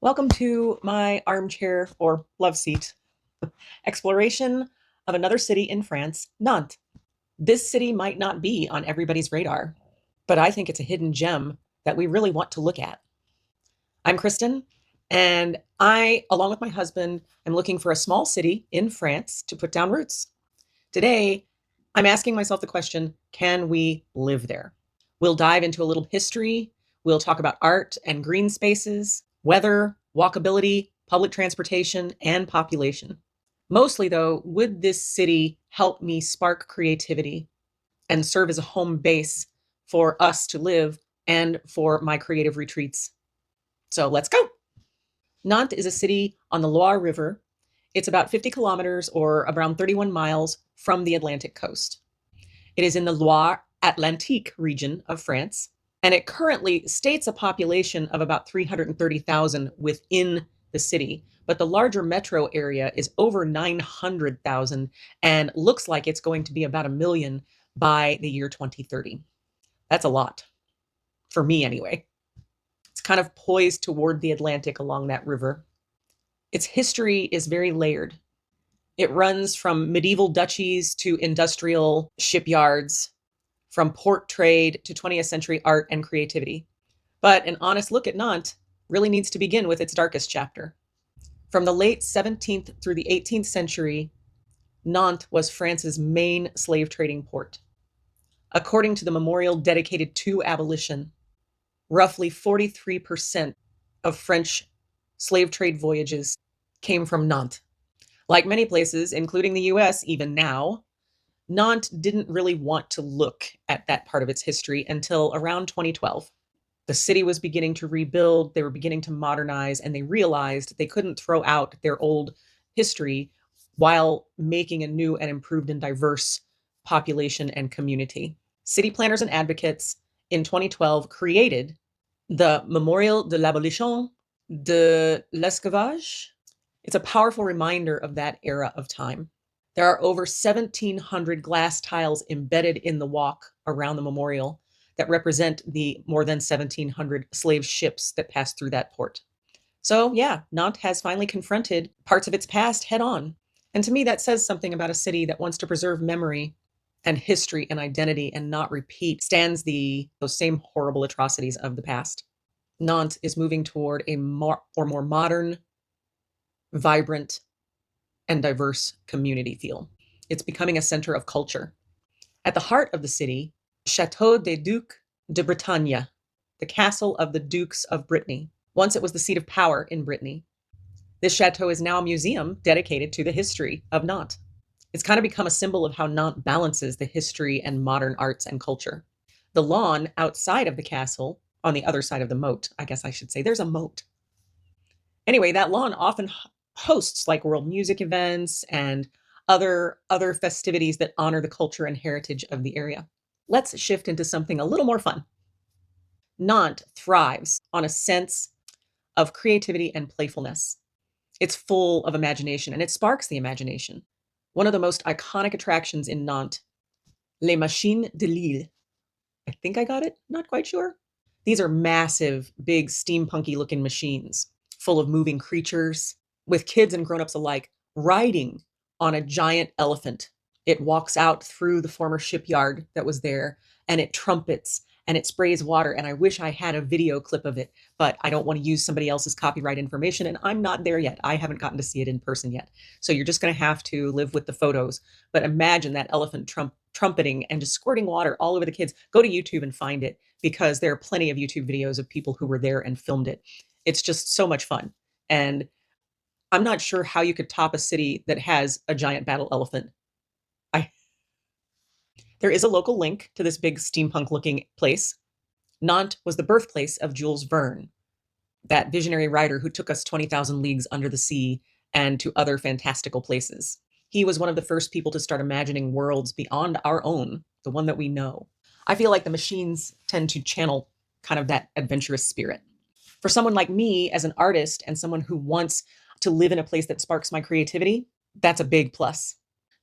Welcome to my armchair or love seat exploration of another city in France, Nantes. This city might not be on everybody's radar, but I think it's a hidden gem that we really want to look at. I'm Kristen, and I, along with my husband, am looking for a small city in France to put down roots. Today, I'm asking myself the question, can we live there? We'll dive into a little history. We'll talk about art and green spaces, weather, walkability, public transportation, and population. Mostly, though, would this city help me spark creativity and serve as a home base for us to live and for my creative retreats? So let's go. Nantes is a city on the Loire River. It's about 50 kilometers or around 31 miles from the Atlantic coast. It is in the Loire Atlantique region of France, and it currently states a population of about 330,000 within the city. But the larger metro area is over 900,000 and looks like it's going to be about 1 million by the year 2030. That's a lot, for me anyway. It's kind of poised toward the Atlantic along that river. Its history is very layered. It runs from medieval duchies to industrial shipyards, from port trade to 20th century art and creativity. But an honest look at Nantes really needs to begin with its darkest chapter. From the late 17th through the 18th century, Nantes was France's main slave trading port. According to the memorial dedicated to abolition, roughly 43% of French slave trade voyages came from Nantes. Like many places, including the US even now, Nantes didn't really want to look at that part of its history until around 2012. The city was beginning to rebuild, they were beginning to modernize, and they realized they couldn't throw out their old history while making a new and improved and diverse population and community. City planners and advocates in 2012 created the Memorial de l'Abolition de l'Esclavage. It's a powerful reminder of that era of time. There are over 1,700 glass tiles embedded in the walk around the memorial that represent the more than 1,700 slave ships that passed through that port. So yeah, Nantes has finally confronted parts of its past head on. And to me, that says something about a city that wants to preserve memory and history and identity and not repeat those same horrible atrocities of the past. Nantes is moving toward a more modern, vibrant, and diverse community feel. It's becoming a center of culture. At the heart of the city, Château des Ducs de Bretagne, the castle of the Dukes of Brittany. Once it was the seat of power in Brittany. This chateau is now a museum dedicated to the history of Nantes. It's kind of become a symbol of how Nantes balances the history and modern arts and culture. The lawn outside of the castle, on the other side of the moat, I guess I should say, there's a moat. Anyway, that lawn often hosts like world music events and other festivities that honor the culture and heritage of the area. Let's shift into something a little more fun. Nantes thrives on a sense of creativity and playfulness. It's full of imagination and it sparks the imagination. One of the most iconic attractions in Nantes, Les Machines de l'Île. I think I got it, not quite sure. These are massive, big, steampunky looking machines full of moving creatures, with kids and grown-ups alike riding on a giant elephant. It walks out through the former shipyard that was there, and it trumpets and it sprays water. And I wish I had a video clip of it, but I don't want to use somebody else's copyright information, and I'm not there yet. I haven't gotten to see it in person yet. So you're just going to have to live with the photos. But imagine that elephant trumpeting and just squirting water all over the kids. Go to YouTube and find it, because there are plenty of YouTube videos of people who were there and filmed it. It's just so much fun. And I'm not sure how you could top a city that has a giant battle elephant. There is a local link to this big steampunk looking place. Nantes was the birthplace of Jules Verne, that visionary writer who took us 20,000 leagues under the sea and to other fantastical places. He was one of the first people to start imagining worlds beyond our own, the one that we know. I feel like the machines tend to channel kind of that adventurous spirit. For someone like me as an artist and someone who wants to live in a place that sparks my creativity, that's a big plus.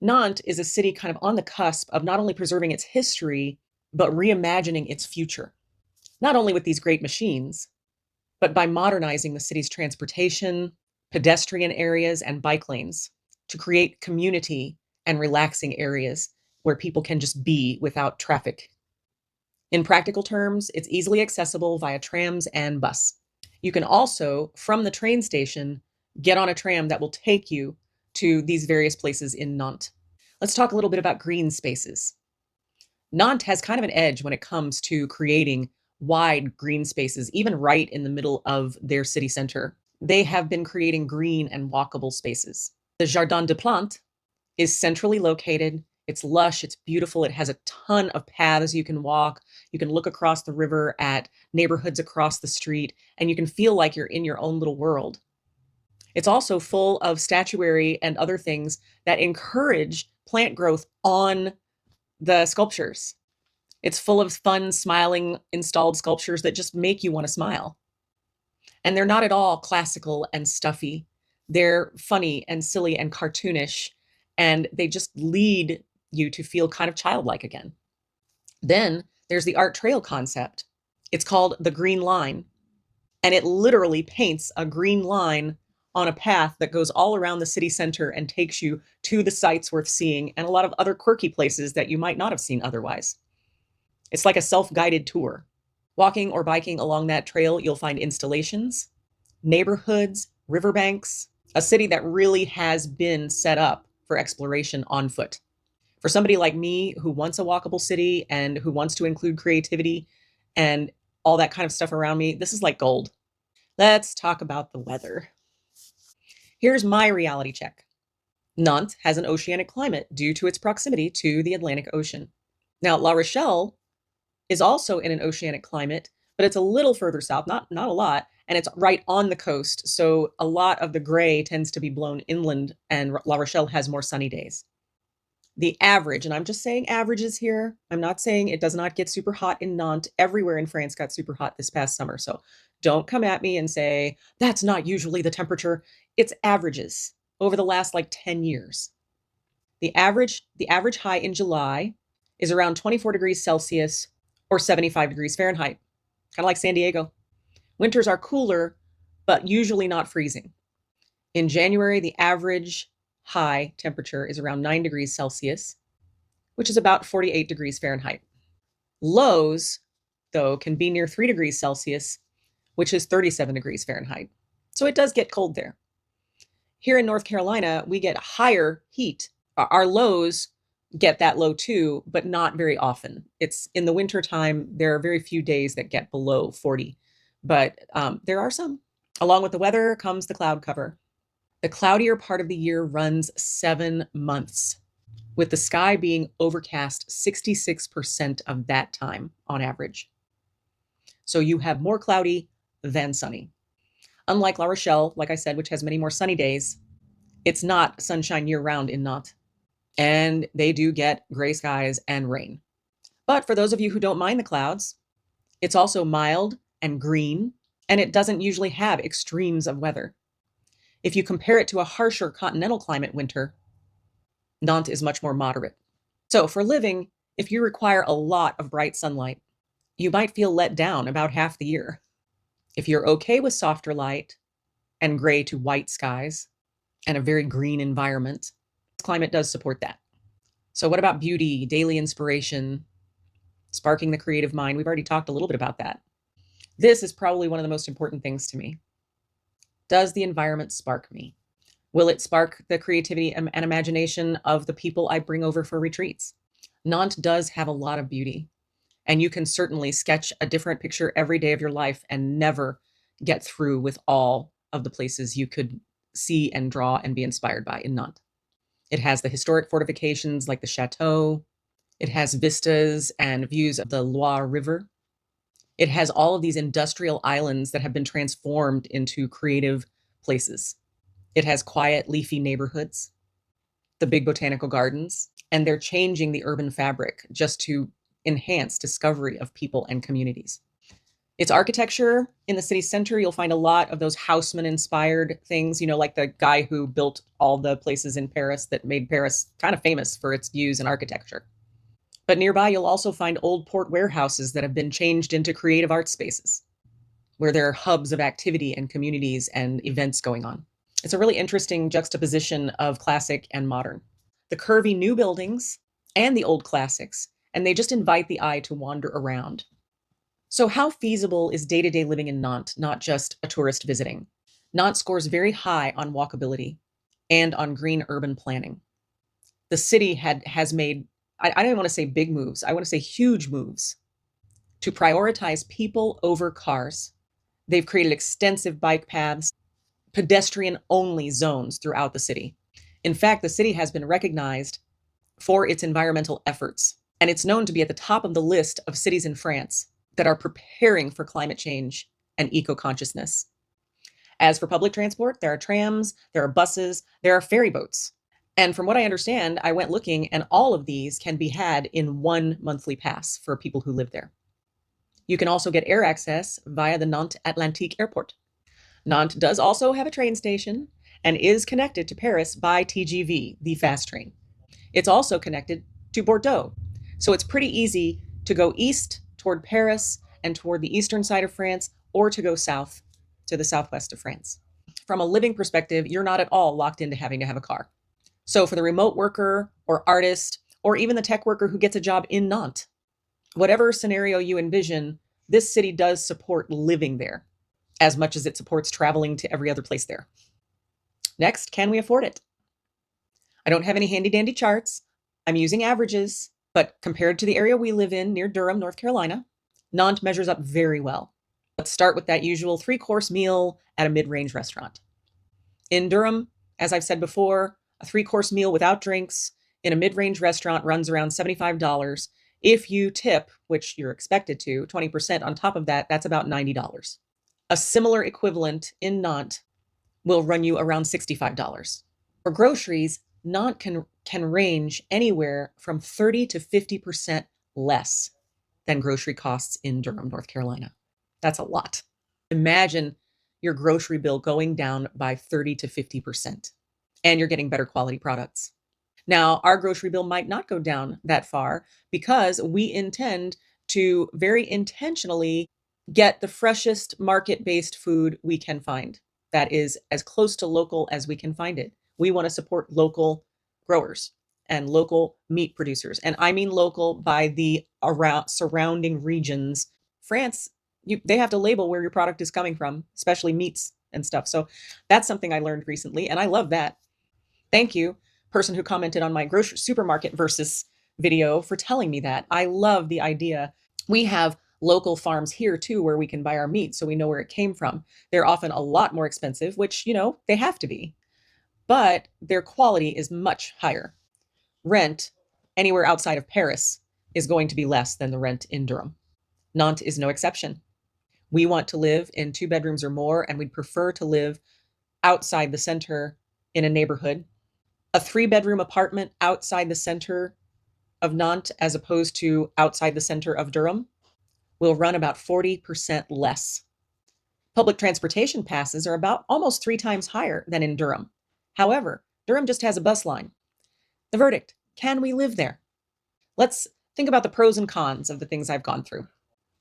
Nantes is a city kind of on the cusp of not only preserving its history, but reimagining its future. Not only with these great machines, but by modernizing the city's transportation, pedestrian areas, and bike lanes to create community and relaxing areas where people can just be without traffic. In practical terms, it's easily accessible via trams and bus. You can also, from the train station, get on a tram that will take you to these various places in Nantes. Let's talk a little bit about green spaces. Nantes has kind of an edge when it comes to creating wide green spaces, even right in the middle of their city center. They have been creating green and walkable spaces. The Jardin des Plantes is centrally located. It's lush, it's beautiful, it has a ton of paths you can walk. You can look across the river at neighborhoods across the street, and you can feel like you're in your own little world. It's also full of statuary and other things that encourage plant growth on the sculptures. It's full of fun, smiling, installed sculptures that just make you want to smile. And they're not at all classical and stuffy. They're funny and silly and cartoonish, and they just lead you to feel kind of childlike again. Then there's the art trail concept. It's called the Green Line, and it literally paints a green line on a path that goes all around the city center and takes you to the sites worth seeing and a lot of other quirky places that you might not have seen otherwise. It's like a self-guided tour. Walking or biking along that trail, you'll find installations, neighborhoods, riverbanks, a city that really has been set up for exploration on foot. For somebody like me who wants a walkable city and who wants to include creativity and all that kind of stuff around me, this is like gold. Let's talk about the weather. Here's my reality check. Nantes has an oceanic climate due to its proximity to the Atlantic Ocean. Now, La Rochelle is also in an oceanic climate, but it's a little further south, not a lot, and it's right on the coast. So a lot of the gray tends to be blown inland, and La Rochelle has more sunny days. The average, and I'm just saying averages here. I'm not saying it does not get super hot in Nantes. Everywhere in France got super hot this past summer. So don't come at me and say, that's not usually the temperature. It's averages over the last like 10 years. The average high in July is around 24 degrees Celsius or 75 degrees Fahrenheit, kind of like San Diego. Winters are cooler, but usually not freezing. In January, the average high temperature is around 9 degrees Celsius, which is about 48 degrees Fahrenheit. Lows, though, can be near 3 degrees Celsius, which is 37 degrees Fahrenheit. So it does get cold there. Here in North Carolina, we get higher heat. Our lows get that low too, but not very often. It's in the wintertime, there are very few days that get below 40, but there are some. Along with the weather comes the cloud cover. The cloudier part of the year runs 7 months, with the sky being overcast 66% of that time on average. So you have more cloudy than sunny. Unlike La Rochelle, like I said, which has many more sunny days, it's not sunshine year-round in Nantes. And they do get gray skies and rain. But for those of you who don't mind the clouds, it's also mild and green, and it doesn't usually have extremes of weather. If you compare it to a harsher continental climate winter, Nantes is much more moderate. So for living, if you require a lot of bright sunlight, you might feel let down about half the year. If you're okay with softer light and gray to white skies and a very green environment, this climate does support that. So what about beauty, daily inspiration, sparking the creative mind? We've already talked a little bit about that. This is probably one of the most important things to me. Does the environment spark me? Will it spark the creativity and imagination of the people I bring over for retreats? Nantes does have a lot of beauty, and you can certainly sketch a different picture every day of your life and never get through with all of the places you could see and draw and be inspired by in Nantes. It has the historic fortifications like the chateau. It has vistas and views of the Loire River. It has all of these industrial islands that have been transformed into creative places. It has quiet, leafy neighborhoods, the big botanical gardens, and they're changing the urban fabric just to enhance discovery of people and communities. Its architecture in the city center, you'll find a lot of those Haussmann-inspired things, like the guy who built all the places in Paris that made Paris kind of famous for its views and architecture. But nearby, you'll also find old port warehouses that have been changed into creative art spaces. where there are hubs of activity and communities and events going on. It's a really interesting juxtaposition of classic and modern. The curvy new buildings and the old classics, and they just invite the eye to wander around. So, how feasible is day to day living in Nantes, not just a tourist visiting? Nantes scores very high on walkability and on green urban planning. The city has made, I don't want to say big moves, I want to say huge moves to prioritize people over cars. They've created extensive bike paths, pedestrian only zones throughout the city. In fact, the city has been recognized for its environmental efforts, and it's known to be at the top of the list of cities in France that are preparing for climate change and eco consciousness. As for public transport, there are trams, there are buses, there are ferry boats. And from what I understand, I went looking, and all of these can be had in one monthly pass for people who live there. You can also get air access via the Nantes Atlantique Airport. Nantes does also have a train station and is connected to Paris by TGV, the fast train. It's also connected to Bordeaux. So it's pretty easy to go east toward Paris and toward the eastern side of France, or to go south to the southwest of France. From a living perspective, you're not at all locked into having to have a car. So for the remote worker or artist, or even the tech worker who gets a job in Nantes, whatever scenario you envision, this city does support living there as much as it supports traveling to every other place there. Next, can we afford it? I don't have any handy dandy charts. I'm using averages, but compared to the area we live in near Durham, North Carolina, Nantes measures up very well. Let's start with that usual 3-course meal at a mid-range restaurant. In Durham, as I've said before, a 3-course meal without drinks in a mid-range restaurant runs around $75. If you tip, which you're expected to, 20% on top of that, that's about $90. A similar equivalent in Nantes will run you around $65. For groceries, Nantes can range anywhere from 30 to 50% less than grocery costs in Durham, North Carolina. That's a lot. Imagine your grocery bill going down by 30 to 50%, and you're getting better quality products. Now, our grocery bill might not go down that far because we intend to very intentionally get the freshest market-based food we can find that is as close to local as we can find it. We want to support local growers and local meat producers. And I mean local by the around surrounding regions. France, they have to label where your product is coming from, especially meats and stuff. So that's something I learned recently, and I love that. Thank you, person who commented on my grocery supermarket versus video, for telling me that. I love the idea. We have local farms here too where we can buy our meat so we know where it came from. They're often a lot more expensive, which, they have to be, but their quality is much higher. Rent anywhere outside of Paris is going to be less than the rent in Durham. Nantes is no exception. We want to live in 2 bedrooms or more, and we'd prefer to live outside the center in a neighborhood. A 3-bedroom apartment outside the center of Nantes, as opposed to outside the center of Durham, will run about 40% less. Public transportation passes are about almost 3 times higher than in Durham. However, Durham just has a bus line. The verdict: can we live there? Let's think about the pros and cons of the things I've gone through.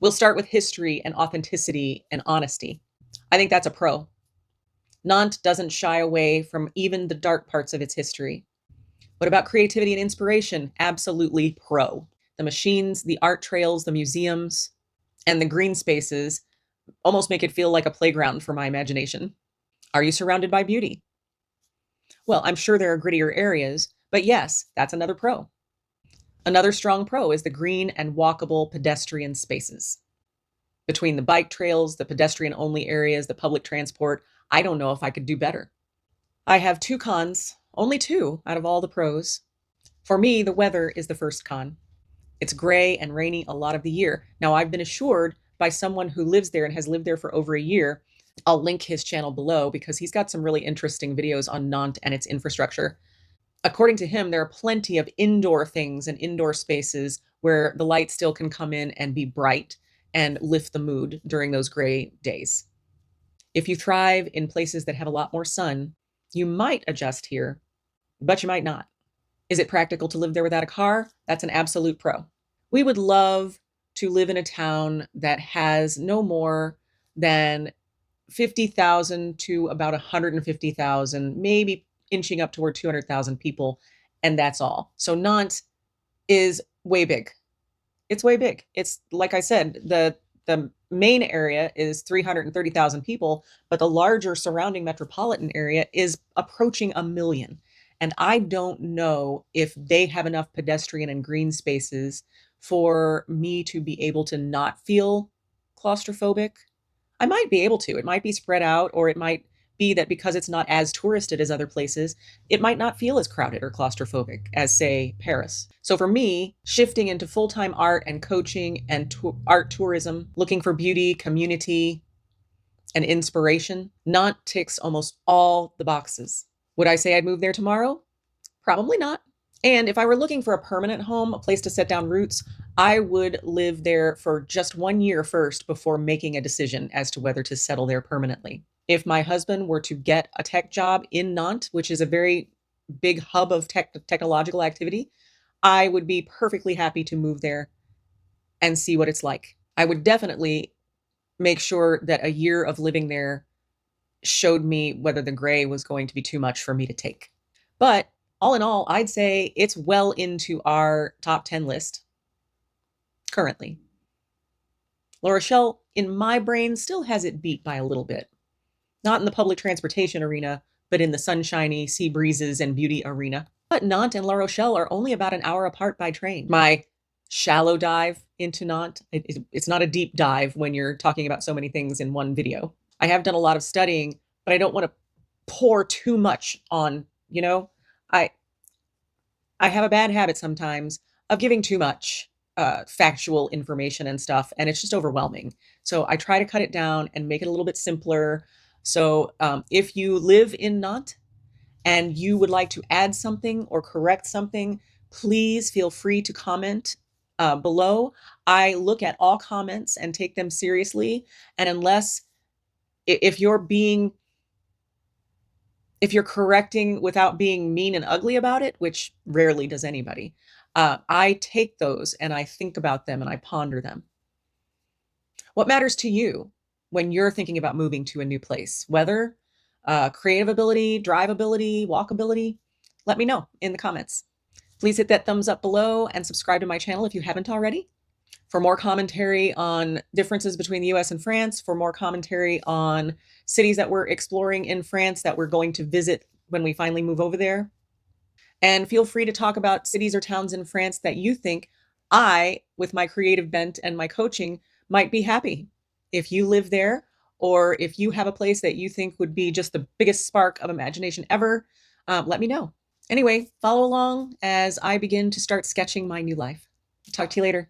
We'll start with history and authenticity and honesty. I think that's a pro. Nantes doesn't shy away from even the dark parts of its history. What about creativity and inspiration? Absolutely pro. The machines, the art trails, the museums, and the green spaces almost make it feel like a playground for my imagination. Are you surrounded by beauty? Well, I'm sure there are grittier areas, but yes, that's another pro. Another strong pro is the green and walkable pedestrian spaces. Between the bike trails, the pedestrian-only areas, the public transport, I don't know if I could do better. I have 2 cons, only 2 out of all the pros. For me, the weather is the first con. It's gray and rainy a lot of the year. Now, I've been assured by someone who lives there and has lived there for over a year. I'll link his channel below because he's got some really interesting videos on Nantes and its infrastructure. According to him, there are plenty of indoor things and indoor spaces where the light still can come in and be bright and lift the mood during those gray days. If you thrive in places that have a lot more sun, you might adjust here, but you might not. Is it practical to live there without a car? That's an absolute pro. We would love to live in a town that has no more than 50,000 to about 150,000, maybe inching up toward 200,000 people, and that's all. So Nantes is way big. It's way big. It's like I said, the main area is 330,000 people, but the larger surrounding metropolitan area is approaching a million. And I don't know if they have enough pedestrian and green spaces for me to be able to not feel claustrophobic. I might be able to. It might be spread out, or it might be that because it's not as touristed as other places, it might not feel as crowded or claustrophobic as, say, Paris. So for me, shifting into full-time art and coaching and art tourism, looking for beauty, community, and inspiration, Nantes ticks almost all the boxes. Would I say I'd move there tomorrow? Probably not. And if I were looking for a permanent home, a place to set down roots, I would live there for just 1 year first before making a decision as to whether to settle there permanently. If my husband were to get a tech job in Nantes, which is a very big hub of technological activity, I would be perfectly happy to move there and see what it's like. I would definitely make sure that a year of living there showed me whether the gray was going to be too much for me to take. But all in all, I'd say it's well into our top 10 list currently. La Rochelle, in my brain, still has it beat by a little bit. Not in the public transportation arena, but in the sunshiny sea breezes and beauty arena. But Nantes and La Rochelle are only about an hour apart by train. My shallow dive into Nantes, it's not a deep dive when you're talking about so many things in one video. I have done a lot of studying, but I don't want to pour too much on, I I have a bad habit sometimes of giving too much factual information and stuff, and it's just overwhelming. So I try to cut it down and make it a little bit simpler. So if you live in Nantes and you would like to add something or correct something, please feel free to comment below. I look at all comments and take them seriously. And unless if you're being if you're correcting without being mean and ugly about it, which rarely does anybody, I take those and I think about them and I ponder them. What matters to you when you're thinking about moving to a new place? Weather, creative ability, drive ability, walkability? Let me know in the comments. Please hit that thumbs up below and subscribe to my channel if you haven't already. For more commentary on differences between the US and France, for more commentary on cities that we're exploring in France that we're going to visit when we finally move over there. And feel free to talk about cities or towns in France that you think I, with my creative bent and my coaching, might be happy. If you live there, or if you have a place that you think would be just the biggest spark of imagination ever, let me know. Anyway, follow along as I begin to start sketching my new life. Talk to you later.